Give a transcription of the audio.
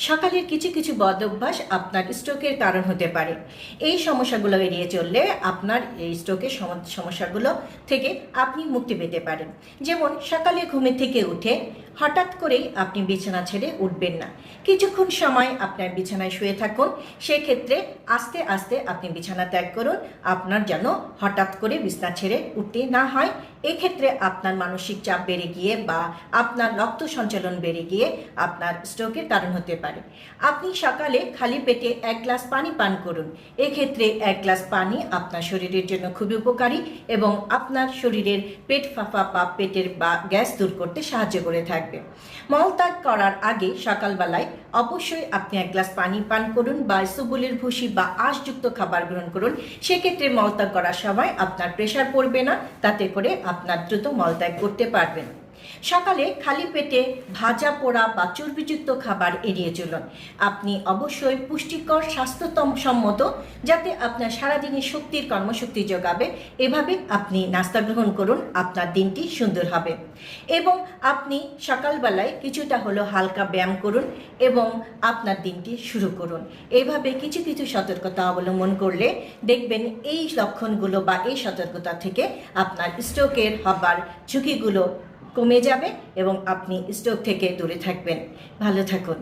সকালের কিছু কিছু বদ অভ্যাস আপনার স্ট্রোকের কারণ হতে পারে। এই সমস্যাগুলো এড়িয়ে চললে আপনার এই স্ট্রোকের সমস্যাগুলো থেকে আপনি মুক্তি পেতে পারেন। যেমন সকালে ঘুমে থেকে উঠে হঠাৎ করেই আপনি বিছানা ছেড়ে উঠবেন না। কিছুক্ষণ সময় আপনার বিছানায় শুয়ে থাকুন। সেক্ষেত্রে আস্তে আস্তে আপনি বিছানা ত্যাগ করুন, আপনার যেন হঠাৎ করে বিছানা ছেড়ে উঠতে না হয়। এক্ষেত্রে আপনার মানসিক চাপ বেড়ে গিয়ে বা আপনার রক্ত সঞ্চালন বেড়ে গিয়ে আপনার স্ট্রোকের কারণ হতে পারে। আপনি সকালে খালি পেটে 1 গ্লাস পানি পান করুন। এক্ষেত্রে 1 গ্লাস পানি আপনার শরীরের জন্য খুবই উপকারী এবং আপনার শরীরের পেট ফাঁপা বা পেটের বা গ্যাস দূর করতে সাহায্য করে থাকবে। মলত্যাগ করার আগে সকালবেলায় অবশ্যই আপনি 1 গ্লাস পানি পান করুন বা সুবুলের ভুসি বা আঁশযুক্ত খাবার গ্রহণ করুন। সেক্ষেত্রে মলত্যাগ করার সময় আপনার প্রেশার পড়বে না, তাতে করে আপনার দ্রুত মলত্যাগ করতে পারবেন। সকালে খালি পেটে ভাজা পোড়া বা চর্বিযুক্ত খাবার এড়িয়ে চলুন। আপনি অবশ্যই পুষ্টিকর স্বাস্থ্যসম্মত, যাতে আপনার সারাদিনের শক্তির কর্মশক্তি যোগাবে, এভাবে আপনি নাস্তা গ্রহণ করুন। আপনার দিনটি সুন্দর হবে। এবং আপনি সকালবেলায় কিছুটা হলো হালকা ব্যায়াম করুন এবং আপনার দিনটি শুরু করুন। এভাবে কিছু কিছু সতর্কতা অবলম্বন করলে দেখবেন এই লক্ষণগুলো বা এই সতর্কতা থেকে আপনার স্ট্রোকের হবার ঝুঁকিগুলো কমে যাবে এবং আপনি স্ট্রোক থেকে দূরে থাকবেন। ভালো থাকুন।